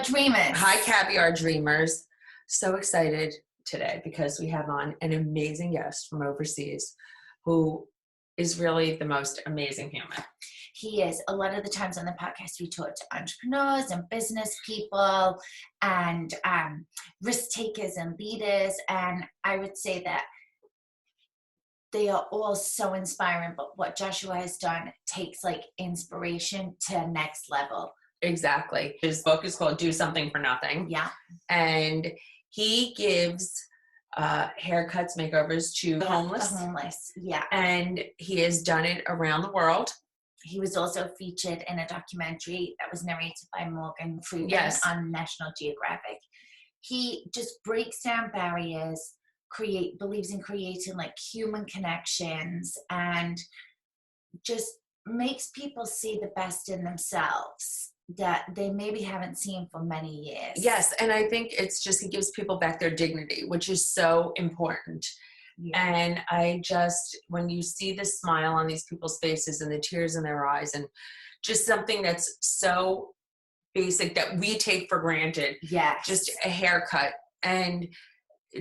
Caviar Dreamers. Hi, Caviar Dreamers. So excited today because we have on an amazing guest from overseas who is really the most amazing human. He is. A lot of the times on the podcast, we talk to entrepreneurs and business people and risk takers and leaders. And I would say that they are all so inspiring, but what Joshua has done takes like inspiration to next level. Exactly. His book is called Do Something for Nothing. Yeah. And he gives haircuts, makeovers to the homeless. The homeless, yeah. And he has done it around the world. He was also featured in a documentary that was narrated by Morgan Freeman on National Geographic. He just breaks down barriers, believes in creating like human connections, and just makes people see the best in themselves that they maybe haven't seen for many years. Yes, and I think it's just, he gives people back their dignity, which is so important. Yeah. And I just, when you see the smile on these people's faces and the tears in their eyes, and just something that's so basic that we take for granted, just a haircut, and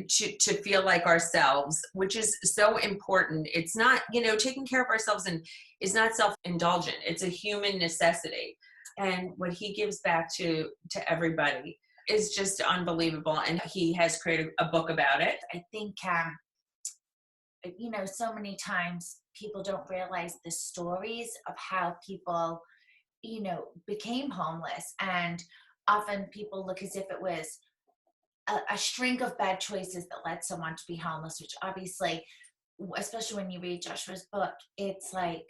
to feel like ourselves, which is so important. It's not, taking care of ourselves and is not self-indulgent. It's a human necessity. And what he gives back to everybody is just unbelievable. And he has created a book about it. I think, so many times people don't realize the stories of how people, became homeless. And often people look as if it was a string of bad choices that led someone to be homeless, which obviously, especially when you read Joshua's book, it's like,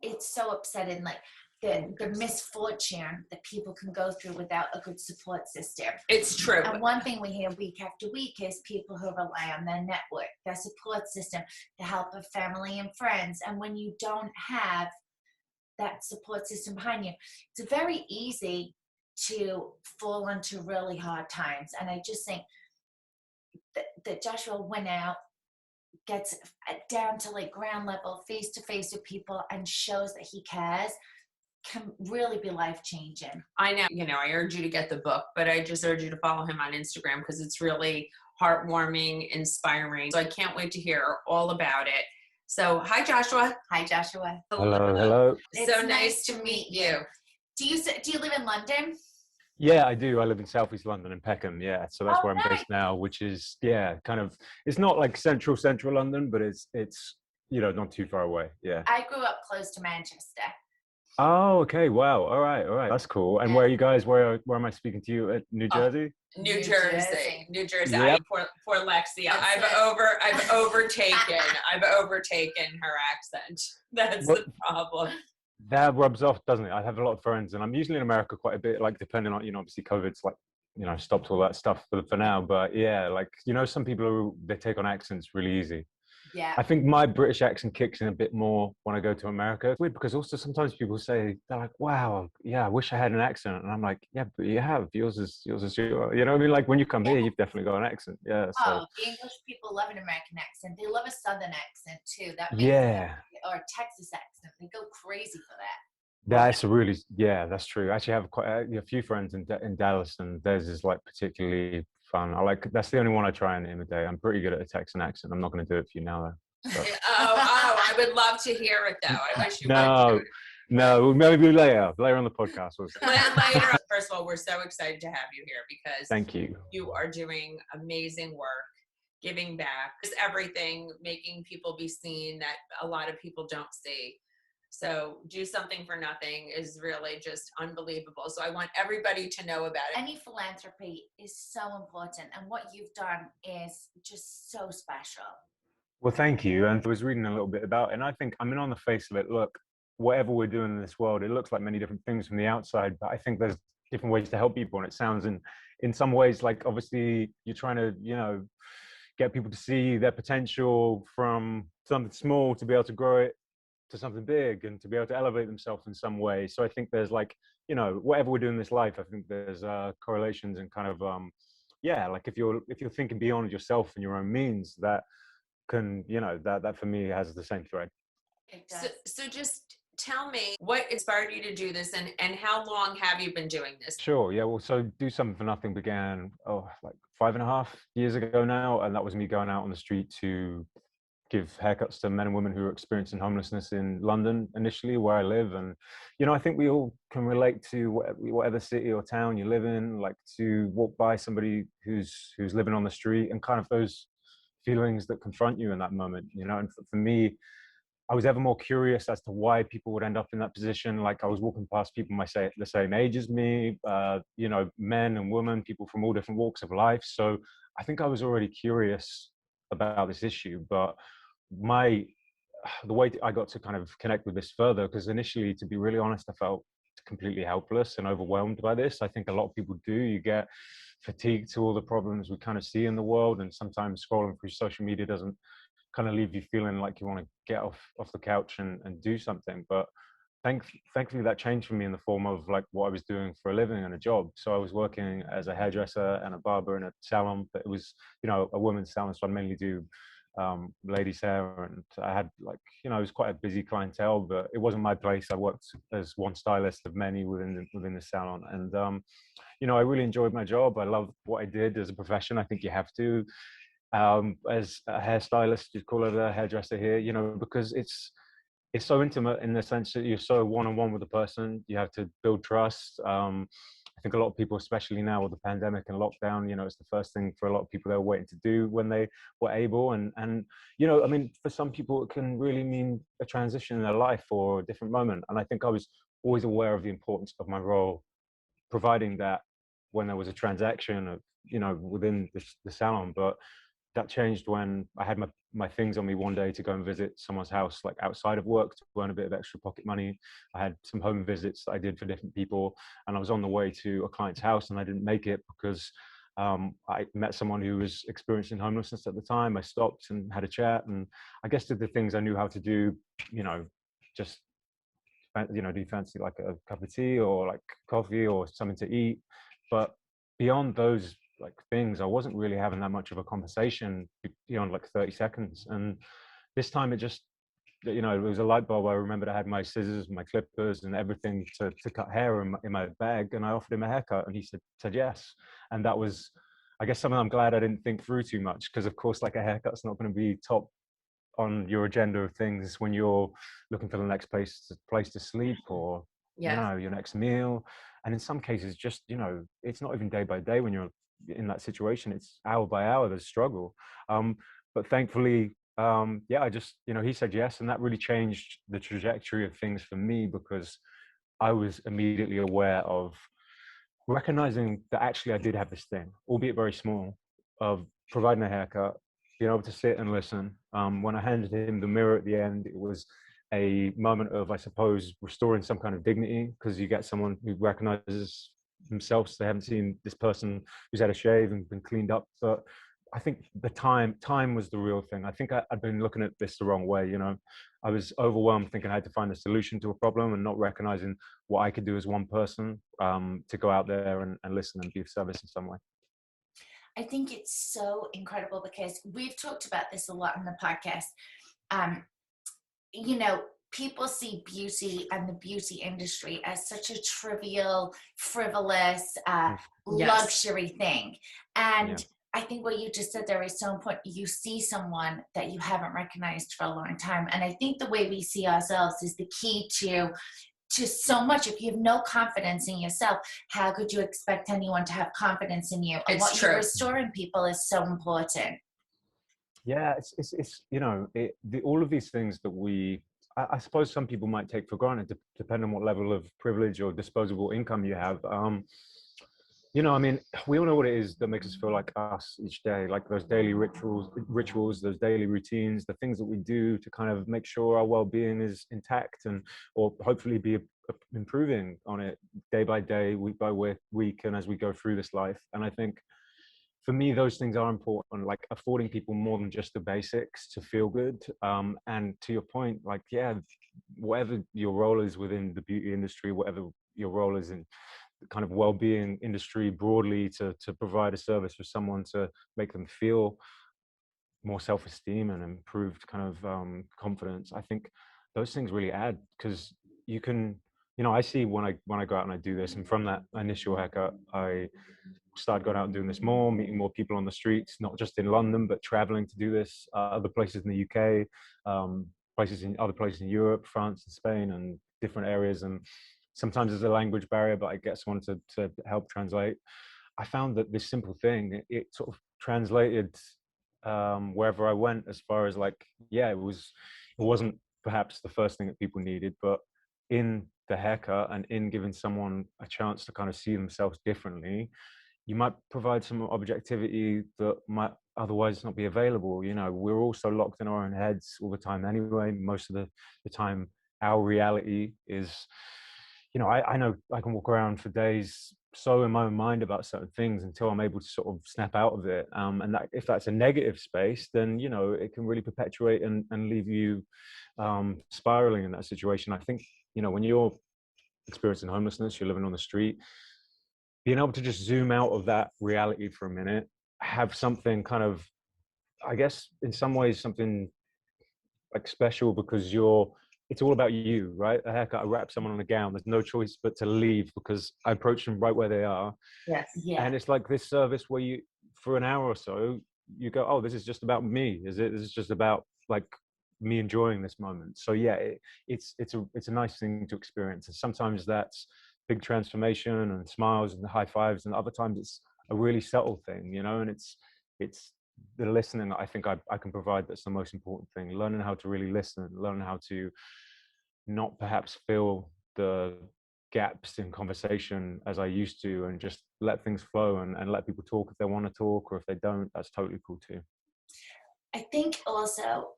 it's so upsetting, like the misfortune that people can go through without a good support system. It's true. And one thing we hear week after week is people who rely on their network, their support system, the help of family and friends. And when you don't have that support system behind you, it's very easy to fall into really hard times. And I just think that Joshua went out, gets down to like ground level, face to face with people, and shows that he cares, can really be life-changing. I know, I urge you to get the book, but I just urge you to follow him on Instagram because it's really heartwarming, inspiring. So I can't wait to hear all about it. So hi, Joshua. Hi, Joshua. Hello. It's so nice to meet you. Do you live in London? Yeah, I do. I live in Southeast London in Peckham. Yeah, so that's where I'm based now, which is kind of, it's not like central London, but it's not too far away. Yeah. I grew up close to Manchester. Oh, okay. Wow. All right. That's cool. And where are you guys? Where am I speaking to you? At New Jersey? New Jersey. Yep. Poor Lexi. I've overtaken her accent. That's the problem. That rubs off, doesn't it? I have a lot of friends, and I'm usually in America quite a bit, like depending on, obviously COVID's like, stopped all that stuff for now. But yeah, like, some people they take on accents really easy. Yeah. I think my British accent kicks in a bit more when I go to America. It's weird because also sometimes people say, they're like, wow, yeah, I wish I had an accent. And I'm like, yeah, but you have. Yours is your, you know what I mean? Like when you come here, you've definitely got an accent. Yeah. So. Oh, the English people love an American accent. They love a Southern accent too. That makes sense. Or a Texas accent. They go crazy for that. That's true. I actually have quite a few friends in Dallas, and theirs is like particularly fun. That's the only one I try and imitate. I'm pretty good at a Texan accent. I'm not going to do it for you now though. So. I would love to hear it though. I wish you would. No, maybe later on the podcast. Later. First of all, we're so excited to have you here because thank you. You are doing amazing work, giving back, just everything, making people be seen that a lot of people don't see. So Do Something for Nothing is really just unbelievable. So I want everybody to know about it. Any philanthropy is so important, and what you've done is just so special. Well, thank you. And I was reading a little bit about it, and I think, on the face of it, look, whatever we're doing in this world, it looks like many different things from the outside, but I think there's different ways to help people. And it sounds in some ways like obviously you're trying to, get people to see their potential from something small to be able to grow it to something big and to be able to elevate themselves in some way. So I think there's like, whatever we do in this life, I think there's correlations and kind of, like if you're thinking beyond yourself and your own means, that can, that for me has the same thread. So just Tell me what inspired you to do this, and how long have you been doing this? Sure. Yeah. Well, so Do Something for Nothing began, like 5.5 years ago now. And that was me going out on the street to give haircuts to men and women who are experiencing homelessness in London initially, where I live. And, I think we all can relate to whatever city or town you live in, like to walk by somebody who's living on the street and kind of those feelings that confront you in that moment, And for me, I was ever more curious as to why people would end up in that position. Like I was walking past people the same age as me, men and women, people from all different walks of life. So I think I was already curious about this issue, but my the way I got to kind of connect with this further, because initially, to be really honest, I felt completely helpless and overwhelmed by this. I think a lot of people do. You get fatigued to all the problems we kind of see in the world, and sometimes scrolling through social media doesn't kind of leave you feeling like you want to get off the couch and do something. But thankfully that changed for me in the form of like what I was doing for a living and a job. So I was working as a hairdresser and a barber in a salon, but it was, a women's salon. So I mainly do ladies hair, and I had it was quite a busy clientele, but it wasn't my place. I worked as one stylist of many within the salon. And I really enjoyed my job. I loved what I did as a profession. I think you have to, as a hairstylist, you call it a hairdresser here, because it's so intimate in the sense that you're so one-on-one with the person. You have to build trust. I think a lot of people, especially now with the pandemic and lockdown, it's the first thing for a lot of people they're waiting to do when they were able. And I mean, for some people, it can really mean a transition in their life or a different moment. And I think I was always aware of the importance of my role, providing that when there was a transaction of, within the salon. But that changed when I had my things on me one day to go and visit someone's house, like outside of work, to earn a bit of extra pocket money. I had some home visits that I did for different people, and I was on the way to a client's house, and I didn't make it because I met someone who was experiencing homelessness at the time. I stopped and had a chat, and I guess did the things I knew how to do, just do you fancy like a cup of tea or like coffee or something to eat? But beyond those like things, I wasn't really having that much of a conversation beyond like 30 seconds. And this time it just, it was a light bulb. I remembered I had my scissors, my clippers and everything to cut hair in my bag. And I offered him a haircut and he said yes. And that was, I guess, something I'm glad I didn't think through too much, because of course, like a haircut's not going to be top on your agenda of things when you're looking for the next place to sleep, or Yeah. your next meal. And in some cases, just it's not even day by day when you're in that situation. It's hour by hour, there's struggle. But thankfully, I just he said yes, and that really changed the trajectory of things for me, because I was immediately aware of recognizing that actually I did have this thing, albeit very small, of providing a haircut, being able to sit and listen. When I handed him the mirror at the end, it was a moment of, I suppose, restoring some kind of dignity, because you get someone who recognizes themselves. They haven't seen this person who's had a shave and been cleaned up. But I think the time was the real thing. I think I'd been looking at this the wrong way. I was overwhelmed thinking I had to find a solution to a problem and not recognizing what I could do as one person, to go out there and listen and be of service in some way. I think it's so incredible because we've talked about this a lot in the podcast. Um, people see beauty and the beauty industry as such a trivial, frivolous, Yes. luxury thing. And I think what you just said there is so important. You see someone that you haven't recognized for a long time. And I think the way we see ourselves is the key to so much. If you have no confidence in yourself, how could you expect anyone to have confidence in you? And It's what true. you're restoring people is so important. Yeah, it's all of these things that I suppose some people might take for granted, depending on what level of privilege or disposable income you have. I mean, we all know what it is that makes us feel like us each day, like those daily rituals, those daily routines, the things that we do to kind of make sure our well-being is intact, or hopefully be improving on it day by day, week by week, and as we go through this life. And I think for me, those things are important, like affording people more than just the basics to feel good. And to your point, like, yeah, whatever your role is within the beauty industry, whatever your role is in the kind of well-being industry broadly, to provide a service for someone to make them feel more self-esteem and improved kind of confidence, I think those things really add, because you can, you know, I see when I go out and I do this, and from that initial haircut, I started going out and doing this more, meeting more people on the streets, not just in London, but traveling to do this, other places in the UK, places in other places in Europe, France and Spain, and different areas. And sometimes there's a language barrier, but I get someone to help translate. I found that this simple thing, it sort of translated wherever I went, as far as like, yeah, it wasn't perhaps the first thing that people needed, but in the haircut and in giving someone a chance to kind of see themselves differently, you might provide some objectivity that might otherwise not be available. You know, we're all so locked in our own heads all the time anyway. Most of the time, our reality is, you know, I know I can walk around for days so in my own mind about certain things until I'm able to sort of snap out of it. And that, if that's a negative space, then, you know, it can really perpetuate and leave you spiraling in that situation. I think, you know, when you're experiencing homelessness, you're living on the street, being able to just zoom out of that reality for a minute, have something kind of, I guess, in some ways, something like special, because it's all about you, right? A haircut, I wrap someone on a gown, there's no choice but to leave because I approach them right where they are. Yes. Yeah. And it's like this service where you, for an hour or so, you go, oh, this is just about me, is it? This is just about like me enjoying this moment. So yeah, it's a nice thing to experience. And sometimes that's big transformation and smiles and high fives, and other times it's a really subtle thing, you know. And it's the listening that I think I can provide that's the most important thing. Learning how to really listen, learning how to not perhaps fill the gaps in conversation as I used to, and just let things flow and let people talk if they want to talk, or if they don't, that's totally cool too. I think also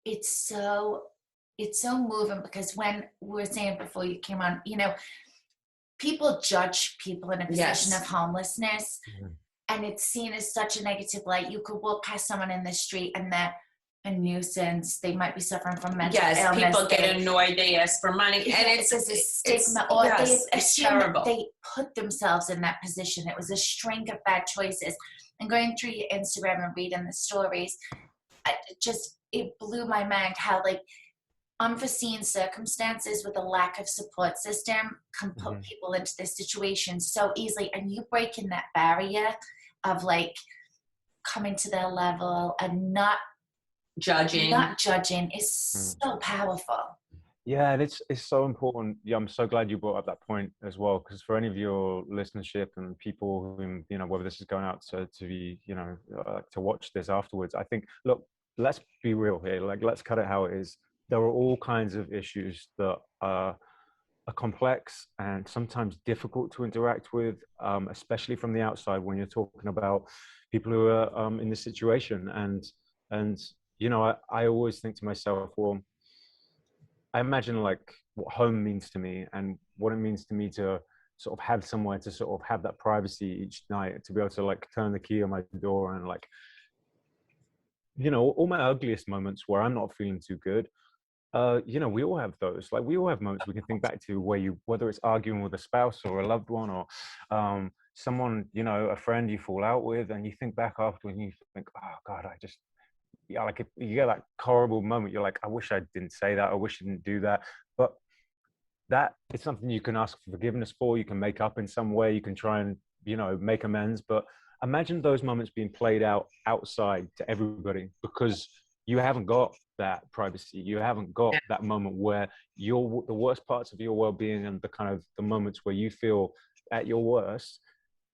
it's so moving, because when we were saying before you came on, you know, people judge people in a position of homelessness, and it's seen as such a negative light. You could walk past someone in the street and they're a nuisance. They might be suffering from mental illness. People get annoyed. They ask for money, and it's a stigma, or they assume that they put themselves in that position. It was a string of bad choices. And going through your Instagram and reading the stories, it blew my mind how like unforeseen circumstances with a lack of support system can put people into this situation so easily. And you breaking that barrier of like coming to their level and not judging is so powerful. Yeah, and it's so important. Yeah, I'm so glad you brought up that point as well, because for any of your listenership and people who, you know, whether this is going out to be, you know, to watch this afterwards, I think, look, let's be real here. Like, let's cut it how it is. There are all kinds of issues that are complex and sometimes difficult to interact with, especially from the outside when you're talking about people who are in this situation. And you know, I always think to myself, well, I imagine like what home means to me and what it means to me to sort of have somewhere to sort of have that privacy each night, to be able to like turn the key on my door and like, you know, all my ugliest moments where I'm not feeling too good. You know, we all have those. Like, we all have moments we can think back to where whether it's arguing with a spouse or a loved one, or someone, you know, a friend you fall out with, and you think back after and you think, oh God, yeah, like you get that horrible moment. You're like, I wish I didn't say that. I wish I didn't do that. But that is something you can ask for forgiveness for. You can make up in some way. You can try and, you know, make amends. But imagine those moments being played out outside to everybody, because you haven't got that privacy. You haven't got that moment where the worst parts of your well-being and the kind of the moments where you feel at your worst,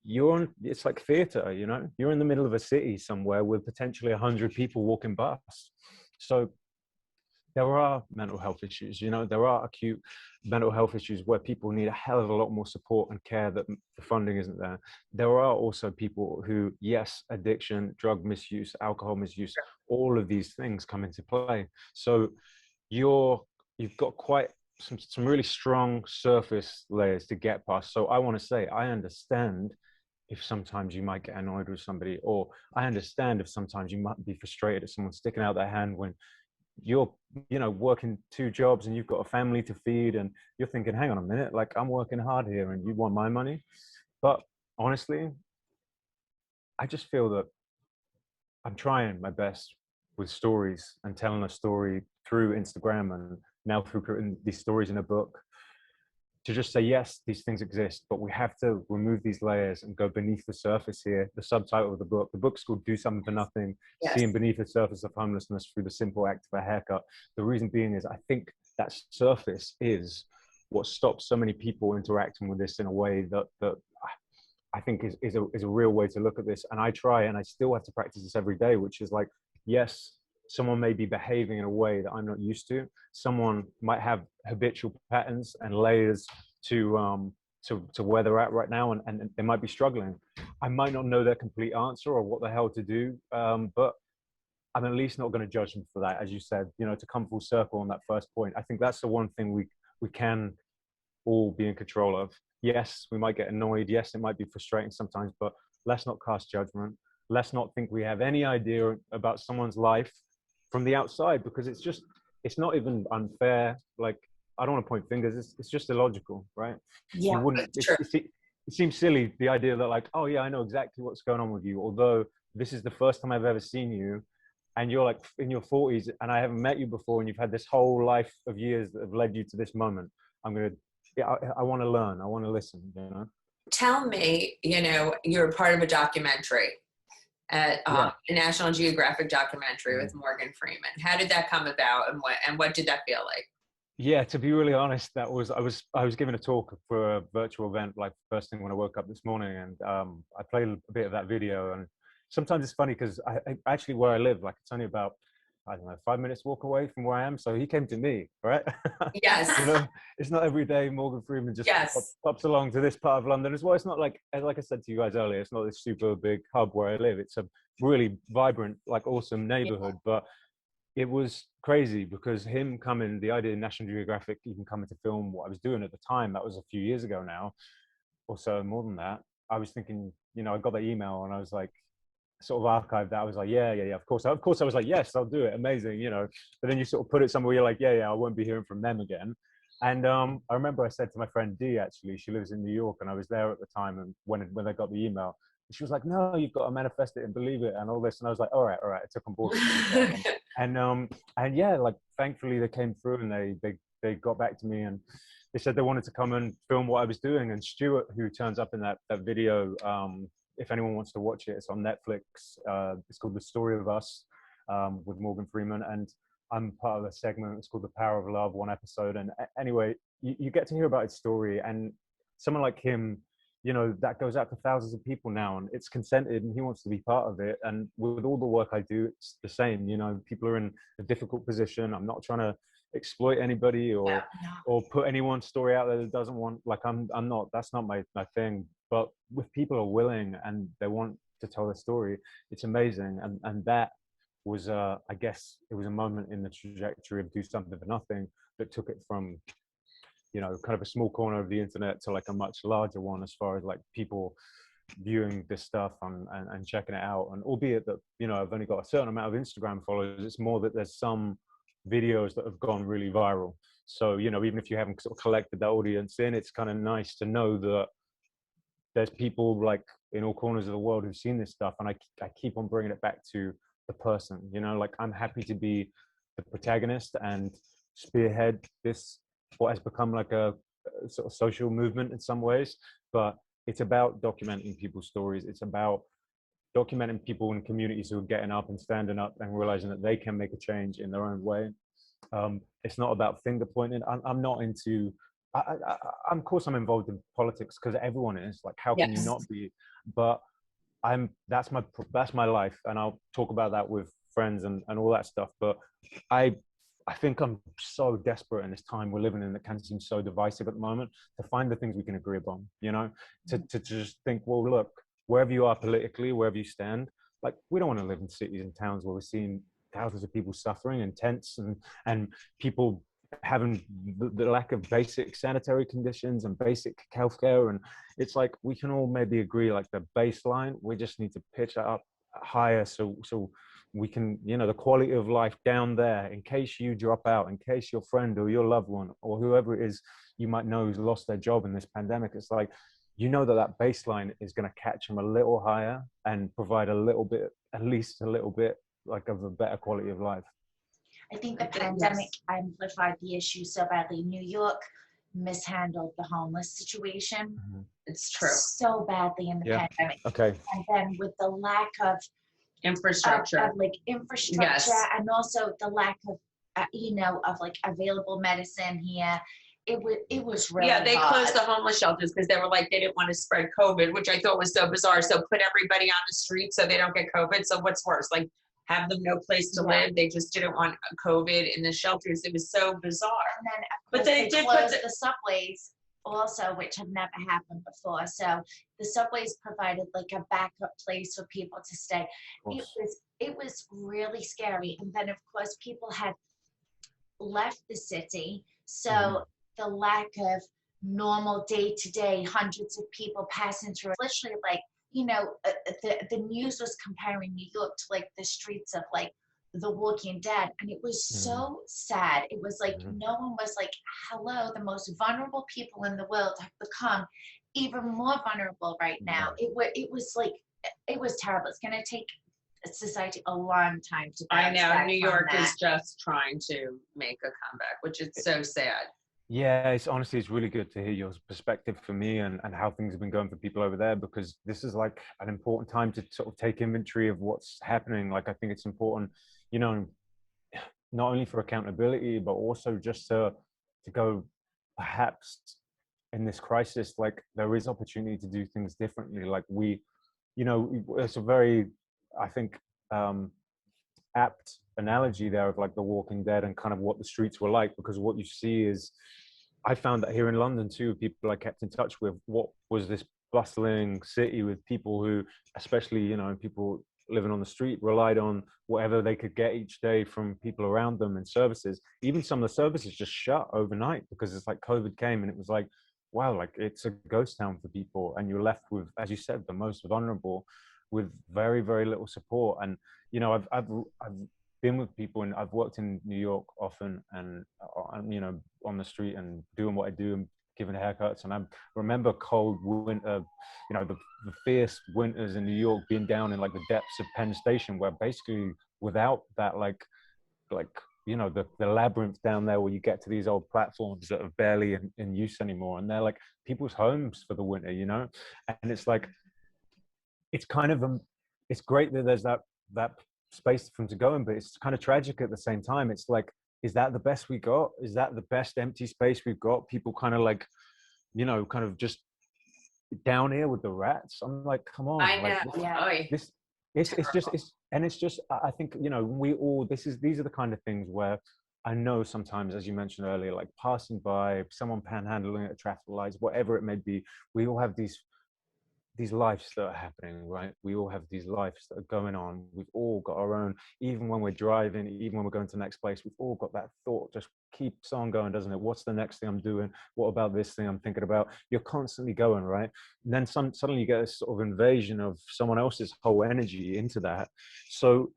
it's like theater, you know, you're in the middle of a city somewhere with potentially 100 people walking past. So there are mental health issues, you know, there are acute mental health issues where people need a hell of a lot more support and care that the funding isn't there. There are also people who, yes, addiction, drug misuse, alcohol misuse, all of these things come into play. So you've got quite some really strong surface layers to get past. So I want to say, I understand if sometimes you might get annoyed with somebody, or I understand if sometimes you might be frustrated at someone sticking out their hand when you're, you know, working 2 jobs and you've got a family to feed, and you're thinking, hang on a minute, like, I'm working hard here and you want my money. But honestly, I just feel that I'm trying my best with stories and telling a story through Instagram and now through creating these stories in a book, to just say, yes, these things exist, but we have to remove these layers and go beneath the surface here. The subtitle of the book's called Do Something for Nothing, Yes. Seeing Beneath the Surface of Homelessness Through the Simple Act of a Haircut. The reason being is I think that surface is what stops so many people interacting with this in a way that I think is a real way to look at this. And I try, and I still have to practice this every day, which is like, yes, someone may be behaving in a way that I'm not used to. Someone might have habitual patterns and layers to where they're at right now, and they might be struggling. I might not know their complete answer or what the hell to do, but I'm at least not going to judge them for that. As you said, to come full circle on that first point, I think that's the one thing we can all be in control of. Yes, we might get annoyed. Yes, it might be frustrating sometimes, but let's not cast judgment. Let's not think we have any idea about someone's life from the outside, because it's not even unfair. Like, I don't want to point fingers. It's just illogical, right? Yeah, You wouldn't. It seems silly, the idea that like, oh yeah, I know exactly what's going on with you, although this is the first time I've ever seen you, and you're like in your 40s, and I haven't met you before, and you've had this whole life of years that have led you to this moment. I want to learn. I want to listen. Tell me, you're part of a documentary at Yeah. a National Geographic documentary with Morgan Freeman. How did that come about, and what did that feel like? Yeah, to be really honest, I was giving a talk for a virtual event like first thing when I woke up this morning, and I played a bit of that video. And sometimes it's funny because I actually, where I live, like, it's only about, I don't know, 5 minutes walk away from where I am. So he came to me, right? Yes. It's not every day Morgan Freeman just Yes. pops along to this part of London as well. It's not like I said to you guys earlier, it's not this super big hub where I live. It's a really vibrant, like, awesome neighborhood. Yeah. But it was crazy because him coming, the idea of National Geographic even coming to film what I was doing at the time, that was a few years ago now, or so, more than that. I was thinking, I got that email and I was like, sort of archived that. I was like, yeah, of course. Of course I was like, yes, I'll do it. Amazing, But then you sort of put it somewhere, you're like, yeah, I won't be hearing from them again. And I remember I said to my friend Dee, actually, she lives in New York, and I was there at the time, and when I got the email, she was like, no, you've got to manifest it and believe it and all this. And I was like, all right, I took on board. And yeah, like, thankfully they came through, and they got back to me, and they said they wanted to come and film what I was doing. And Stuart, who turns up in that video, if anyone wants to watch it, it's on Netflix. It's called The Story of Us, with Morgan Freeman, and I'm part of a segment. It's called The Power of Love, one episode. And anyway, you get to hear about his story, and someone like him, that goes out to thousands of people now, and it's consented, and he wants to be part of it. And with all the work I do, it's the same. People are in a difficult position. I'm not trying to exploit anybody or put anyone's story out there that doesn't want, like, I'm not, that's not my thing. But if people are willing and they want to tell their story, it's amazing. And that was, I guess it was a moment in the trajectory of Do Something for Nothing that took it from, kind of a small corner of the internet to like a much larger one, as far as like people viewing this stuff and checking it out. And albeit that, I've only got a certain amount of Instagram followers, it's more that there's some videos that have gone really viral. So, even if you haven't sort of collected that audience in, it's kind of nice to know that there's people like in all corners of the world who've seen this stuff. And I keep on bringing it back to the person, like, I'm happy to be the protagonist and spearhead this, what has become like a sort of social movement in some ways. But it's about documenting people's stories. It's about documenting people in communities who are getting up and standing up and realizing that they can make a change in their own way. It's not about finger pointing. I'm not into, of course I'm involved in politics because everyone is, like, how can you not be? But that's my life, and I'll talk about that with friends and all that stuff. But I think I'm so desperate in this time we're living in that can seem so divisive at the moment, to find the things we can agree upon, to just think, well, look, wherever you are politically, wherever you stand, like, we don't want to live in cities and towns where we're seeing thousands of people suffering in tents and people having the lack of basic sanitary conditions and basic healthcare. And it's like, we can all maybe agree, like, the baseline, we just need to pitch that up higher so we can, the quality of life down there, in case you drop out, in case your friend or your loved one or whoever it is you might know who's lost their job in this pandemic, it's like, that baseline is going to catch them a little higher and provide a little bit, at least a little bit, like, of a better quality of life. I think the pandemic amplified the issue so badly. New York mishandled the homeless situation It's true. so badly in the pandemic. Okay. And then with the lack of Infrastructure. of like infrastructure, Yes. and also the lack of of like available medicine here, it was really they hard. closed the homeless shelters because they were like, they didn't want to spread COVID, which I thought was so bizarre. So put everybody on the street so they don't get COVID. So what's worse, like have them no place to live? They just didn't want COVID in the shelters. It was so bizarre. And then but they did close put the subways also, which had never happened before. So the subways provided like a backup place for people to stay. It was really scary. And then of course people had left the city, so the lack of normal day-to-day, hundreds of people passing through, literally like, the news was comparing New York to like the streets of like The Walking Dead, and it was so sad. It was like no one was like, hello, the most vulnerable people in the world have become even more vulnerable right now. It was like, it was terrible. It's going to take society a long time to bounce back. I know New York is just trying to make a comeback, which is so sad. Yeah, it's really good to hear your perspective for me and how things have been going for people over there, because this is like an important time to sort of take inventory of what's happening. Like, I think it's important, not only for accountability, but also just to go, perhaps in this crisis, like there is opportunity to do things differently. Like it's a very, I think, apt analogy there of like The Walking Dead and kind of what the streets were like, because what you see is, I found that here in London too, people I kept in touch with, what was this bustling city with people who, especially, people living on the street, relied on whatever they could get each day from people around them and services. Even some of the services just shut overnight because it's like COVID came, and it was like, wow, like it's a ghost town for people, and you're left with, as you said, the most vulnerable, with very, very little support. And I've been with people, and I've worked in New York often, and on the street and doing what I do and giving haircuts. And I remember cold winter, the fierce winters in New York, being down in like the depths of Penn Station, where basically without that, like the labyrinth down there where you get to these old platforms that are barely in use anymore, and they're like people's homes for the winter, and it's like, it's kind of it's great that there's that space for them to go in, but it's kind of tragic at the same time. It's like, is that the best we got? Is that the best empty space we've got? People kind of like, kind of just down here with the rats. I'm like, come on. I know. Like, it's just, I think, these are the kind of things where I know sometimes, as you mentioned earlier, like passing by, someone panhandling at traffic lights, whatever it may be, we all have these lives that are happening, right? We all have these lives that are going on. We've all got our own, even when we're driving, even when we're going to the next place, we've all got that thought just keeps on going, doesn't it? What's the next thing I'm doing? What about this thing I'm thinking about? You're constantly going, right? And then suddenly you get a sort of invasion of someone else's whole energy into that. So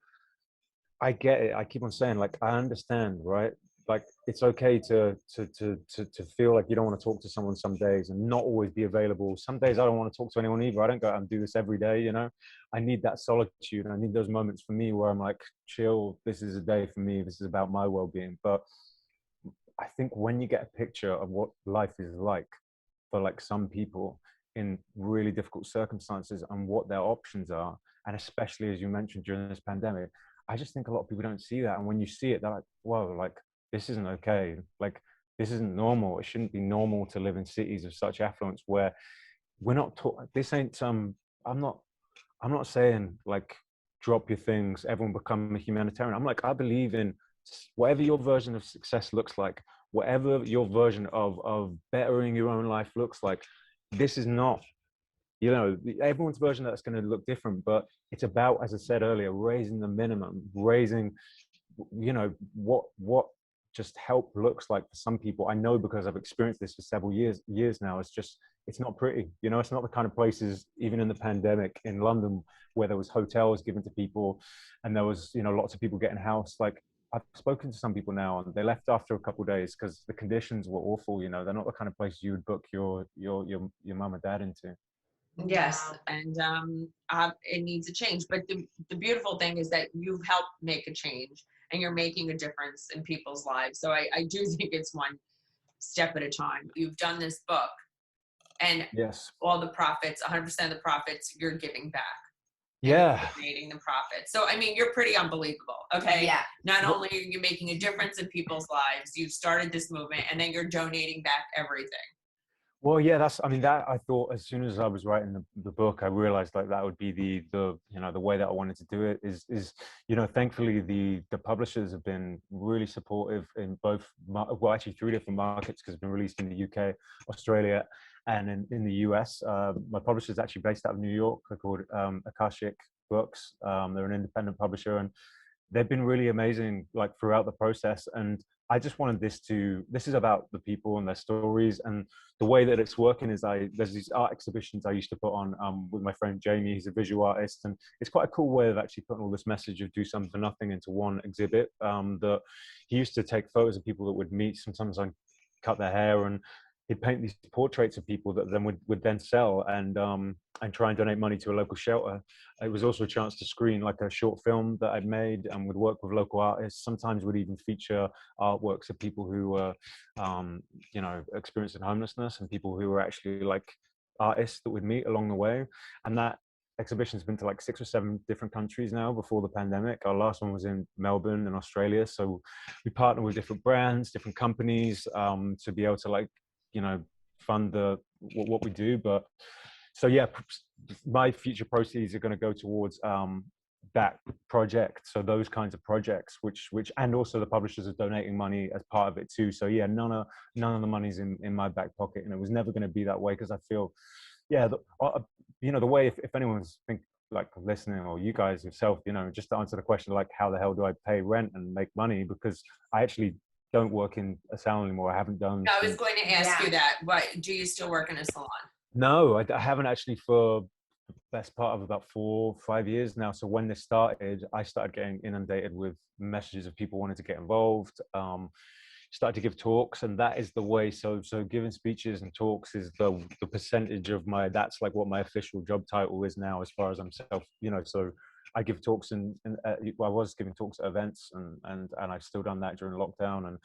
I get it. I keep on saying, like, I understand, right? Like, it's okay to feel like you don't want to talk to someone some days and not always be available. Some days I don't want to talk to anyone either. I don't go out and do this every day, I need that solitude, and I need those moments for me where I'm like, chill, this is a day for me, this is about my well-being. But I think when you get a picture of what life is like for like some people in really difficult circumstances and what their options are, and especially as you mentioned during this pandemic, I just think a lot of people don't see that. And when you see it, they're like, whoa, like, this isn't okay. Like, this isn't normal. It shouldn't be normal to live in cities of such affluence where we're not taught. This ain't I'm not saying like drop your things, everyone become a humanitarian. I'm like, I believe in whatever your version of success looks like, whatever your version of bettering your own life looks like. This is not, everyone's version of that's going to look different, but it's about, as I said earlier, raising the minimum, raising, what just help looks like for some people. I know because I've experienced this for several years now. It's not pretty, it's not the kind of places, even in the pandemic in London, where there was hotels given to people and there was, lots of people getting housed. Like, I've spoken to some people now and they left after a couple of days because the conditions were awful. They're not the kind of place you would book your mum or dad into. Yes, and it needs a change. But the beautiful thing is that you've helped make a change. and you're making a difference in people's lives. So I do think it's one step at a time. You've done this book, and Yes. all the profits, 100% of the profits, you're giving back. Yeah. Donating the profits. So, I mean, you're pretty unbelievable. Okay. Yeah. Not only are you making a difference in people's lives, you've started this movement, and then you're donating back everything. Well, yeah, that I thought as soon as I was writing the book, I realized like that would be the the way that I wanted to do it is thankfully the publishers have been really supportive in both, well, actually 3 different markets, because it's been released in the UK, Australia, and in the US. My publisher is actually based out of New York. They're called Akashic Books. They're an independent publisher, and they've been really amazing like throughout the process. And I just wanted this is about the people and their stories. And the way that it's working is there's these art exhibitions I used to put on with my friend Jamie. He's a visual artist, and it's quite a cool way of actually putting all this message of do something for nothing into one exhibit. That he used to take photos of people that would meet. Sometimes I cut their hair, and he'd paint these portraits of people that then would then sell and try and donate money to a local shelter. It was also a chance to screen like a short film that I'd made, and would work with local artists. Sometimes would even feature artworks of people who were, experiencing homelessness, and people who were actually like artists that we'd meet along the way. And that exhibition's been to like 6 or 7 different countries now before the pandemic. Our last one was in Melbourne in Australia. So we partner with different brands, different companies to be able to like, fund what we do. But so yeah, my future proceeds are going to go towards that project. So those kinds of projects, which and also the publishers are donating money as part of it too. So yeah, none of the money's in my back pocket, and it was never going to be that way, because I feel, yeah, the way if anyone's like listening, or you guys yourself, just to answer the question like how the hell do I pay rent and make money, because I actually don't work in a salon anymore. I haven't done. I was going to ask you that. What, do you still work in a salon? No, I haven't actually for the best part of about 4 or 5 years now. So when this started, I started getting inundated with messages of people wanting to get involved. Started to give talks, and that is the way. So giving speeches and talks is the percentage of that's like what my official job title is now, as far as I'm so I give talks I was giving talks at events, and I've still done that during lockdown. And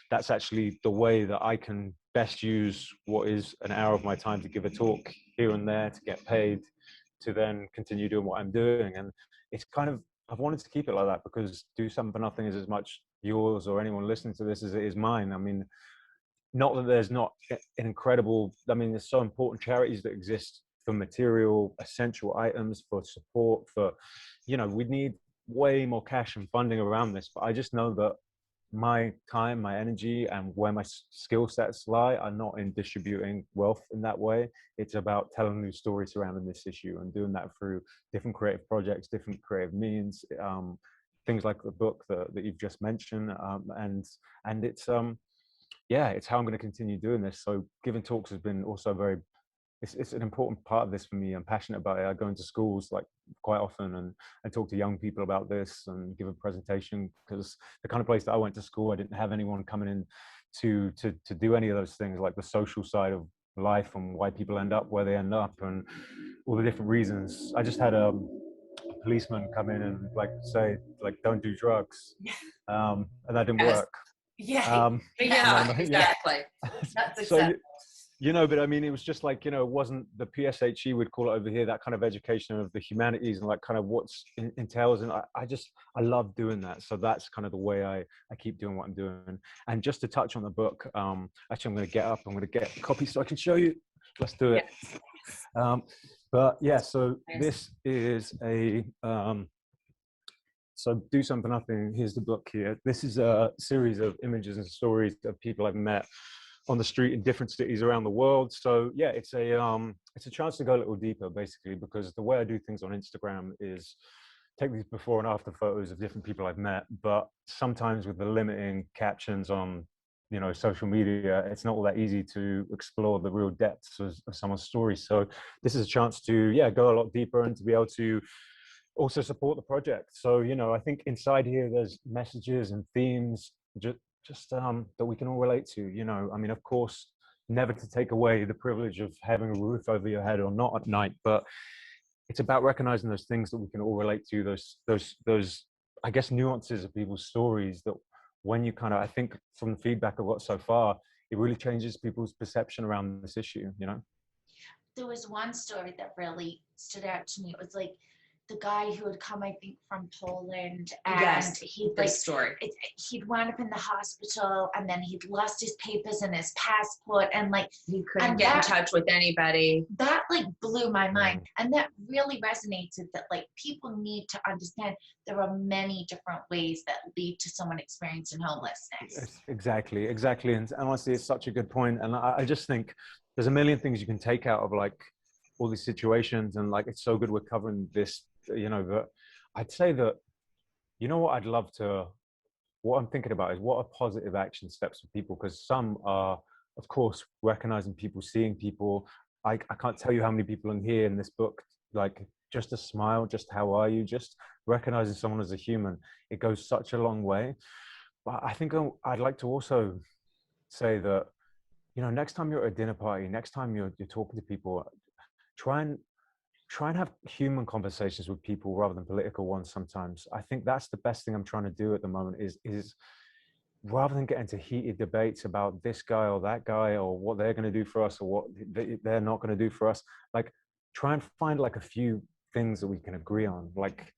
that's actually the way that I can best use what is an hour of my time to give a talk here and there, to get paid, to then continue doing what I'm doing. And it's kind of, I've wanted to keep it like that, because do something for nothing is as much yours or anyone listening to this as it is mine. I mean, not that there's not an incredible, there's so important charities that exist for material, essential items, for support, for, we need way more cash and funding around this. But I just know that my time, my energy, and where my skill sets lie are not in distributing wealth in that way. It's about telling new stories surrounding this issue, and doing that through different creative projects, different creative means, things like the book that you've just mentioned. And it's it's how I'm going to continue doing this. So giving talks has been also it's an important part of this for me. I'm passionate about it. I go into schools like quite often and talk to young people about this and give a presentation, because the kind of place that I went to school, I didn't have anyone coming in to do any of those things, like the social side of life and why people end up where they end up and all the different reasons. I just had a policeman come in and like say like don't do drugs, and that didn't work. Exactly. That's so acceptable. but I mean, it was just like, it wasn't the PSHE would call it over here, that kind of education of the humanities and like kind of what's entails. And I love doing that. So that's kind of the way I keep doing what I'm doing. And just to touch on the book, actually, I'm going to get up, I'm going to get a copy so I can show you. Let's do it. Yes. But yeah, so this is so do something nothing. Here's the book here. This is a series of images and stories of people I've met on the street in different cities around the world. So yeah, it's a chance to go a little deeper, basically, because the way I do things on Instagram is take these before and after photos of different people I've met, but sometimes with the limiting captions on social media, it's not all that easy to explore the real depths of someone's story. So this is a chance to go a lot deeper and to be able to also support the project. So I think inside here there's messages and themes just that we can all relate to. I mean, of course, never to take away the privilege of having a roof over your head or not at night, but it's about recognizing those things that we can all relate to, those I guess, nuances of people's stories that when you kind of, I think from the feedback I've got so far, it really changes people's perception around this issue, you know? There was one story that really stood out to me. It was like the guy who had come, I think, from Poland, and Yes, he'd like this story. he'd wound up in the hospital, and then he'd lost his papers and his passport, and like He couldn't and get in that touch with anybody. that like blew my mind, and that really resonated. That like people need to understand there are many different ways that lead to someone experiencing homelessness. Exactly, exactly. And honestly, it's such a good point. And I just think there's a million things you can take out of like all these situations. And like, it's so good we're covering this, you know, that I'd say that, you know what I'd love to, what I'm thinking about is what are positive action steps for people? Because some are, of course, recognizing people, seeing people. I can't tell you how many people in here in this book, like just a smile, just how are you, just recognizing someone as a human. It goes such a long way. But I think I'd like to also say that, you know, next time you're at a dinner party, next time you're talking to people, try and have human conversations with people rather than political ones sometimes. I think that's the best thing I'm trying to do at the moment is rather than get into heated debates about this guy or that guy or what they're going to do for us or what they're not going to do for us, like try and find like a few things that we can agree on. Like,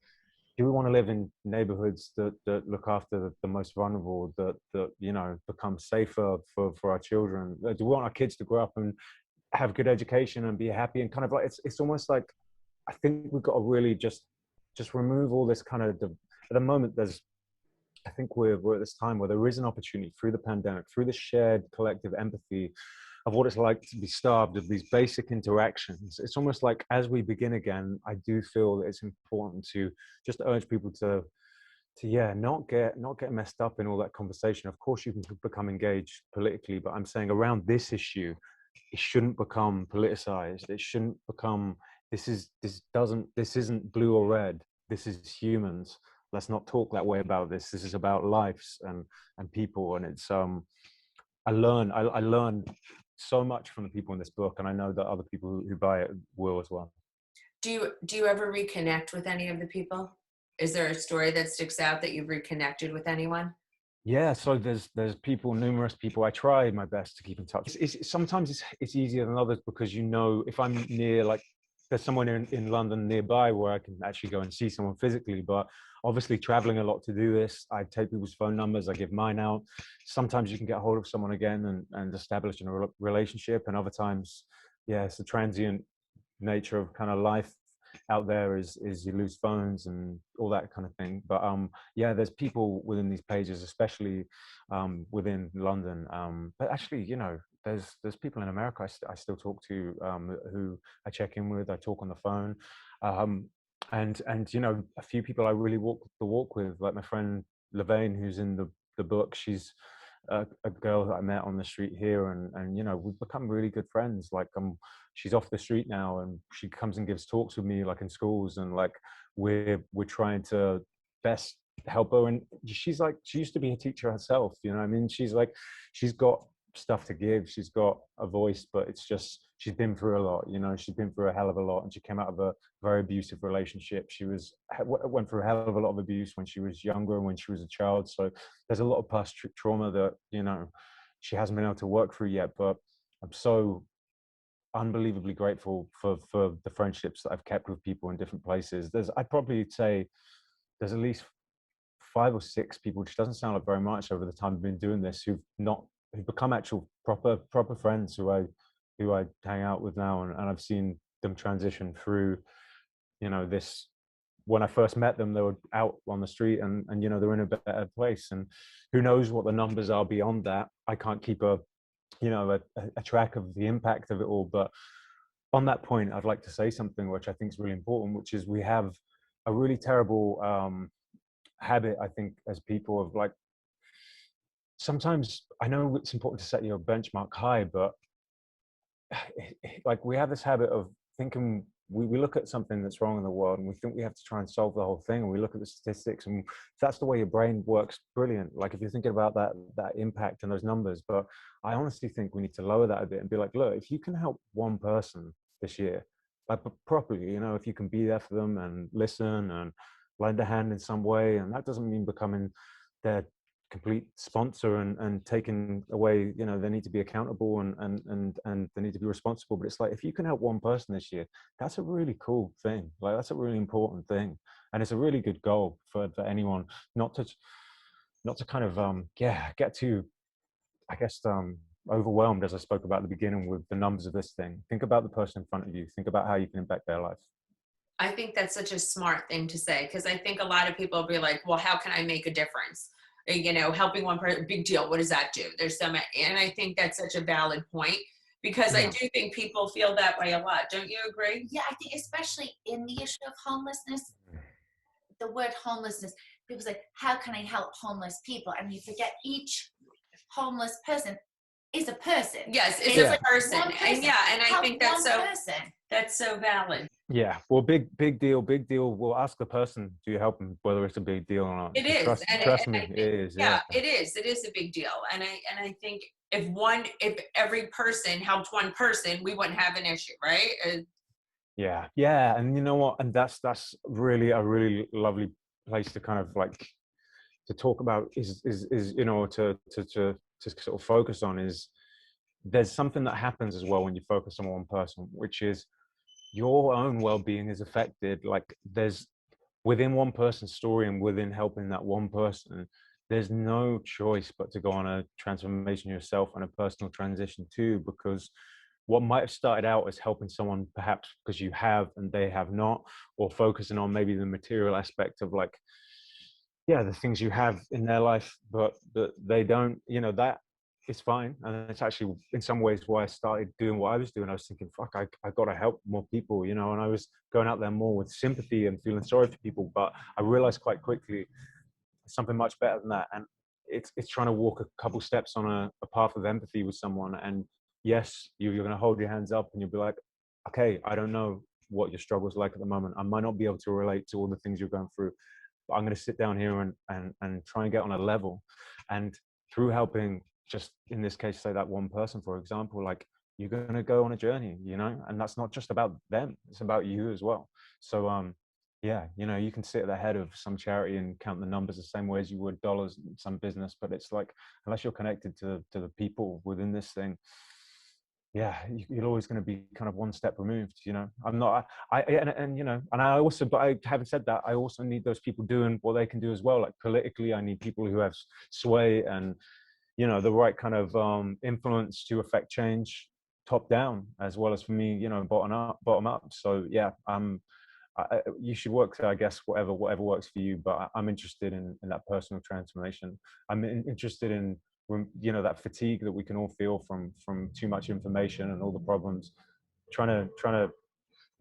do we want to live in neighborhoods that look after the most vulnerable, that you know, become safer for our children? Do we want our kids to grow up and have good education and be happy? And kind of like, it's almost like, I think we've got to really just remove all this kind of at the moment. There's, I think we're at this time where there is an opportunity through the pandemic, through the shared collective empathy of what it's like to be starved of these basic interactions. It's almost like as we begin again, I do feel that it's important to just urge people to yeah, not get messed up in all that conversation. Of course, you can become engaged politically, but I'm saying around this issue, it shouldn't become politicized. It shouldn't become this isn't blue or red. This is humans. Let's not talk that way about this. This is about lives and people. And it's I learned so much from the people in this book, and I know that other people who buy it will as well. Do you ever reconnect with any of the people? Is there a story that sticks out that you've reconnected with anyone? Yeah, so there's people, numerous people. I try my best to keep in touch. Sometimes it's easier than others because, you know, if I'm near, like there's someone in London nearby where I can actually go and see someone physically. But obviously traveling a lot to do this, I take people's phone numbers, I give mine out. Sometimes you can get hold of someone again and establish a relationship, and other times, yeah, it's the transient nature of kind of life out there is you lose phones and all that kind of thing. But yeah, there's people within these pages, especially within London, but actually, you know, there's people in America I still talk to, who I check in with, I talk on the phone, and you know, a few people I really walk the walk with, like my friend Levain, who's in the book. She's a girl that I met on the street here, and you know, we've become really good friends. Like she's off the street now, and she comes and gives talks with me, like in schools, and like we're trying to best help her. And she's like, she used to be a teacher herself, you know what I mean? She's like, she's got stuff to give, she's got a voice, but it's just she's been through a lot, you know, she's been through a hell of a lot, and she came out of a very abusive relationship. She went through a hell of a lot of abuse when she was younger and when she was a child. So there's a lot of past trauma that, you know, she hasn't been able to work through yet. But I'm so unbelievably grateful for the friendships that I've kept with people in different places. I'd probably say there's at least 5 or 6 people, which doesn't sound like very much over the time I've been doing this, who've become actual proper friends who I hang out with now, and I've seen them transition through, you know, this. When I first met them, they were out on the street, and you know, they're in a better place. And who knows what the numbers are beyond that? I can't keep a track of the impact of it all. But on that point, I'd like to say something which I think is really important, which is we have a really terrible habit, I think, as people, of like, sometimes I know it's important to set your benchmark high, but like we have this habit of thinking, we look at something that's wrong in the world and we think we have to try and solve the whole thing, and we look at the statistics, and if that's the way your brain works, brilliant. Like if you're thinking about that impact and those numbers. But I honestly think we need to lower that a bit and be like, look, if you can help one person this year, like properly, you know, if you can be there for them and listen and lend a hand in some way. And that doesn't mean becoming their complete sponsor and taking away, you know, they need to be accountable and they need to be responsible. But it's like, if you can help one person this year, that's a really cool thing. Like, that's a really important thing. And it's a really good goal for anyone, not to kind of get too, I guess, overwhelmed, as I spoke about at the beginning, with the numbers of this thing. Think about the person in front of you. Think about how you can impact their life. I think that's such a smart thing to say, because I think a lot of people will be like, well, how can I make a difference? You know, helping one person, big deal. What does that do? There's so many. And I think that's such a valid point, because I do think people feel that way a lot. Don't you agree? Yeah, I think especially in the issue of homelessness, the word homelessness, people say, how can I help homeless people? And you forget each homeless person is a person. Yes, it's a person. And yeah, and I help think that's person. That's so valid. Yeah, well, big deal. We'll ask the person, do you help them, whether it's a big deal or not. It is. Trust me, it is. Yeah, it is. It is a big deal. And I think if every person helped one person, we wouldn't have an issue, right? Yeah, and you know what? And that's really a really lovely place to kind of like to talk about is you know, to sort of focus on is, there's something that happens as well when you focus on one person, which is your own well-being is affected. Like, there's, within one person's story and within helping that one person, there's no choice but to go on a transformation yourself and a personal transition too, because what might have started out as helping someone, perhaps because you have and they have not, or focusing on maybe the material aspect of, like, yeah, the things you have in their life, but that they don't, you know, that is fine. And it's actually in some ways why I started doing what I was doing. I was thinking, fuck, I got to help more people, you know, and I was going out there more with sympathy and feeling sorry for people. But I realized quite quickly something much better than that. And it's trying to walk a couple steps on a path of empathy with someone. And yes, you're going to hold your hands up and you'll be like, okay, I don't know what your struggle's like at the moment. I might not be able to relate to all the things you're going through, but I'm going to sit down here and try and get on a level. And through helping, just in this case, say that one person, for example, like, you're going to go on a journey, you know, and that's not just about them, it's about you as well. So yeah, you know, you can sit at the head of some charity and count the numbers the same way as you would dollars in some business, but it's like, unless you're connected to the people within this thing, yeah, you're always going to be kind of one step removed, you know. I'm not, and you know, and I also, but I haven't said that, I also need those people doing what they can do as well. Like, politically, I need people who have sway and, you know, the right kind of influence to affect change, top down, as well as, for me, you know, bottom up. So yeah, you should work, I guess, whatever works for you. But I'm interested in that personal transformation. I'm interested in, you know, that fatigue that we can all feel from too much information and all the problems. Trying to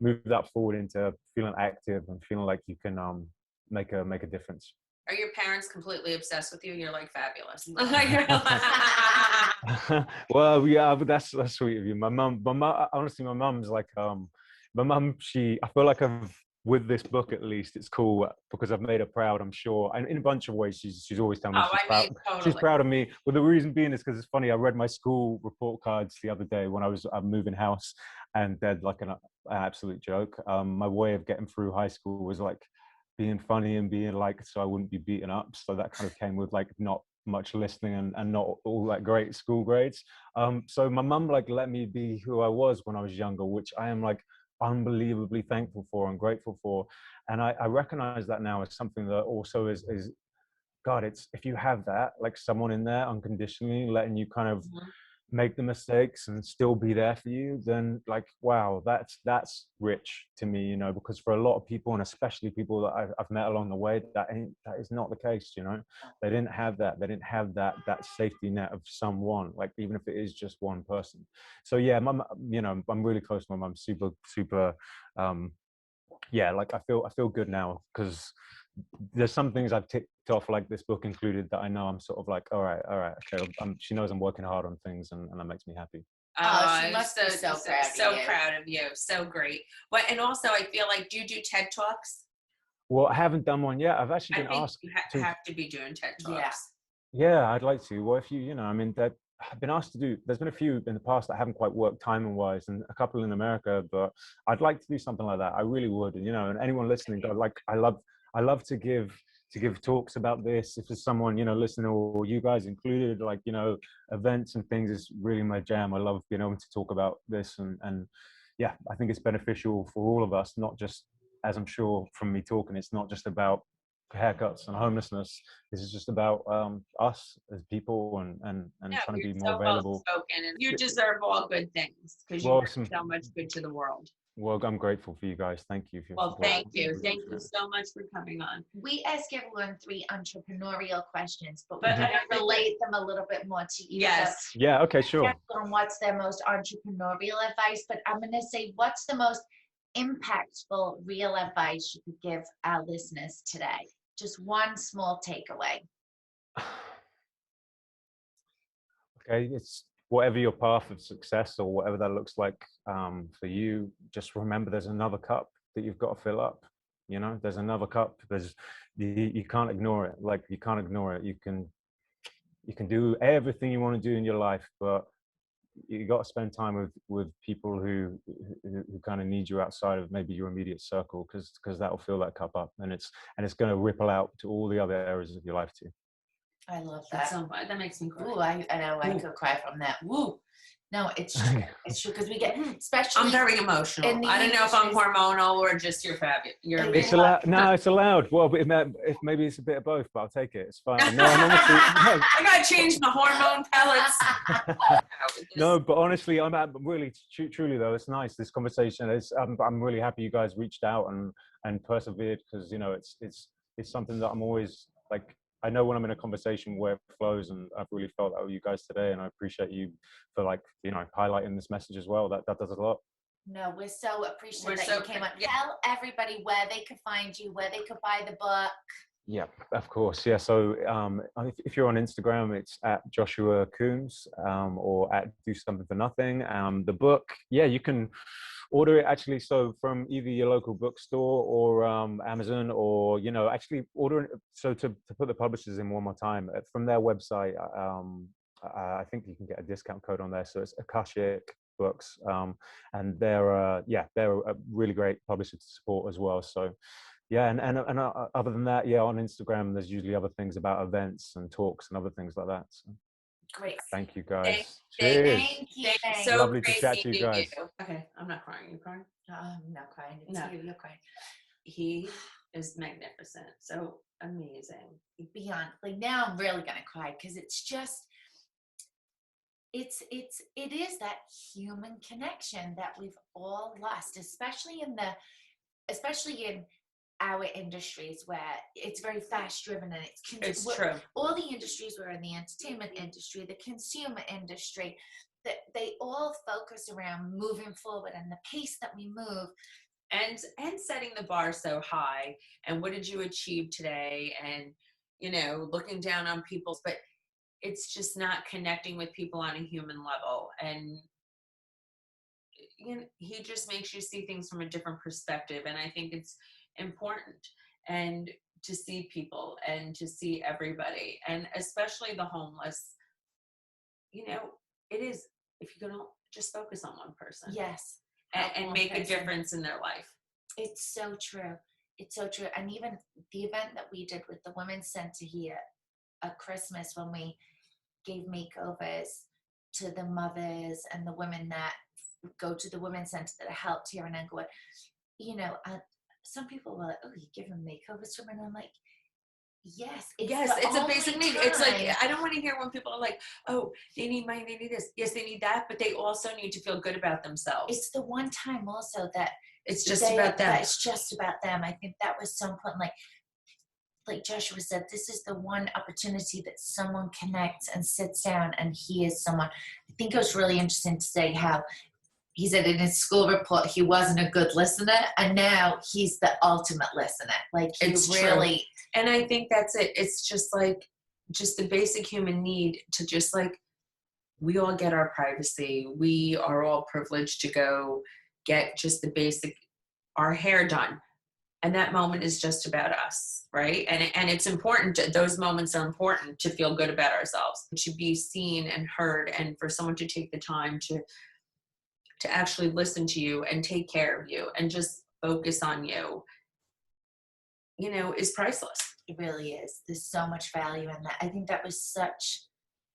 move that forward into feeling active and feeling like you can make a difference. Are your parents completely obsessed with you? You're like fabulous. Well, yeah, but that's sweet of you. My mum, honestly, my mum's like, my mum, I feel like with this book, at least, it's cool because I've made her proud, I'm sure. And in a bunch of ways, she's always telling me totally. She's proud of me. Well, the reason being is because it's funny. I read my school report cards the other day when I was moving house, and they're like an absolute joke. My way of getting through high school was like being funny and being liked so I wouldn't be beaten up. So that kind of came with like not much listening and not all that great school grades. So my mum like let me be who I was when I was younger, which I am like unbelievably thankful for and grateful for. And I recognize that now as something that also is God, it's, if you have that, like someone in there unconditionally letting you kind of make the mistakes and still be there for you, then like, wow, that's rich to me, you know, because for a lot of people, and especially people that I've met along the way, that is not the case, you know. They didn't have that safety net of someone, like, even if it is just one person. So yeah, you know, I'm really close to my mum, super yeah, like I feel good now because there's some things I've ticked off, like this book included, that I know I'm sort of like, all right, okay. She knows I'm working hard on things, and that makes me happy. She must be so proud of you. So great. But and also, I feel like, do you do TED Talks? Well, I haven't done one yet. I've actually been asked. You have to be doing TED Talks. Yeah, I'd like to. Well, if you know, I mean, that I've been asked to do. There's been a few in the past that haven't quite worked timing wise, and a couple in America. But I'd like to do something like that. I really would. You know, and anyone listening, I I love to give talks about this. If there's someone, listening, or you guys included, like, events and things is really my jam. I love being able to talk about this, and yeah, I think it's beneficial for all of us, not just, as I'm sure from me talking, it's not just about haircuts and homelessness. This is just about us as people, and No, trying to you're be more so well available. spoken, and you deserve all good things because you Well, bring so much good to the world. Well, I'm grateful for you guys. Thank you for your Well, support. thank you. Thank you so much for coming on. We ask everyone 3 entrepreneurial questions, but we But want to relate them a little bit more to you. Yes. So Yeah, okay, sure. on what's their most entrepreneurial advice, but I'm going to say, what's the most impactful real advice you could give our listeners today? Just one small takeaway. Okay, it's whatever your path of success or whatever that looks like for you, just remember there's another cup that you've got to fill up. There's another cup. You can't ignore it. Like, you can't ignore it. You can do everything you want to do in your life, but you got to spend time with people who kind of need you outside of maybe your immediate circle, because that will fill that cup up, and it's going to ripple out to all the other areas of your life too. I love That's that. so fun. That makes me cry. Ooh, I know I could cry from that. Woo. No, it's true because we get, especially. I'm very emotional. I don't know if I'm hormonal or just you're fabulous. It's allowed. No, it's allowed. Well, but if maybe it's a bit of both, but I'll take it. It's fine. No, I'm honestly, no. I gotta change my hormone pellets. No, but honestly, I'm really, truly though, it's nice, this conversation. I'm really happy you guys reached out and persevered, because it's something that I'm always like. I know when I'm in a conversation where it flows, and I've really felt that with you guys today, and I appreciate you for highlighting this message as well. That does a lot. No, we're so appreciative that you came on. Tell everybody where they could find you, where they could buy the book. Yeah, of course. Yeah. So if you're on Instagram, it's at Joshua Coombes, or at Do Something for Nothing. The book, yeah, you can order it actually. So from either your local bookstore or Amazon, or actually order it. So to put the publishers in one more time, from their website, I think you can get a discount code on there. So it's Akashic Books, and they're a really great publisher to support as well. So. Yeah, and other than that, yeah, on Instagram, there's usually other things about events and talks and other things like that. So. Great. Thank you, guys. Cheers. Thank you. So lovely to chat to you guys. Okay, I'm not crying. You crying? No, I'm not crying. It's No. you're crying. He is magnificent. So amazing. Beyond. Like, now I'm really gonna cry, because it's just. It is that human connection that we've all lost, especially in our industries where it's very fast driven, and It's true. All the industries, we're in the entertainment industry, the consumer industry, that they all focus around moving forward and the pace that we move, and setting the bar so high, and what did you achieve today, and looking down on people's, but it's just not connecting with people on a human level. And he just makes you see things from a different perspective, and I think it's important, and to see people and to see everybody, and especially the homeless. It is, if you're gonna just focus on one person, yes, and make a difference in their life. It's so true. It's so true. And even the event that we did with the Women's Center here at Christmas, when we gave makeovers to the mothers and the women that go to the Women's Center that are helped here in Englewood, some people were like, "Oh, you give them makeovers for women?" I'm like, yes, it's a basic need. It's like, I don't want to hear when people are like, "Oh, they need money, they need this." Yes, they need that, but they also need to feel good about themselves. It's the one time also that it's just about them. It's just about them. I think that was so important. Like Joshua said, this is the one opportunity that someone connects and sits down and hears someone. I think it was really interesting to say how he said in his school report he wasn't a good listener, and now he's the ultimate listener. Like, it's really true. And I think that's it. It's just the basic human need to just we all get our privacy. We are all privileged to go get just the basic, our hair done. And that moment is just about us, right? And it's important. Those moments are important to feel good about ourselves, to be seen and heard, and for someone to take the time to actually listen to you and take care of you and just focus on you. is priceless. It really is. There's so much value in that. I think that was such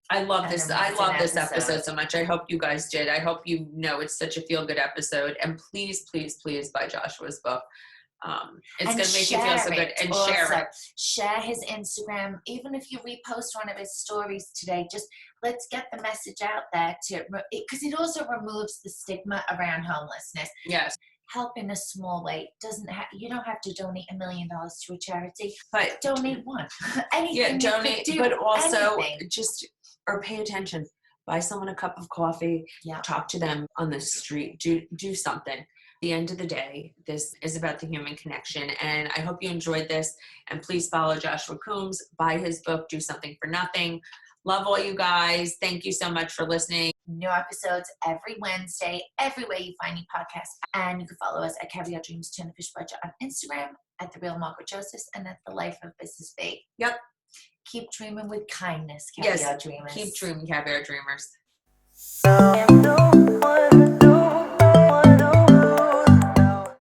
I love an this. I amazing love this episode so much. I hope you guys did. I hope it's such a feel-good episode. And please, please, please buy Joshua's book. It's going to make you feel so good. And share it. Share his Instagram. Even if you repost one of his stories today, just let's get the message out there because it also removes the stigma around homelessness. Yes. Help in a small way. You don't have to donate $1 million to a charity, but donate one. Anything. Yeah, donate, do, but also anything. or pay attention. Buy someone a cup of coffee. Yeah. Talk to them on the street. Do something. At the end of the day, this is about the human connection. And I hope you enjoyed this. And please follow Joshua Coombes. Buy his book, Do Something for Nothing. Love all you guys. Thank you so much for listening. New episodes every Wednesday, everywhere you find your podcast. And you can follow us at Caviar Dreams Tuna Fish Budget on Instagram, at The Real Margaret Joseph, and at The Life of Business Babe. Yep. Keep dreaming with kindness, Caviar Dreamers. Keep dreaming, Caviar Dreamers.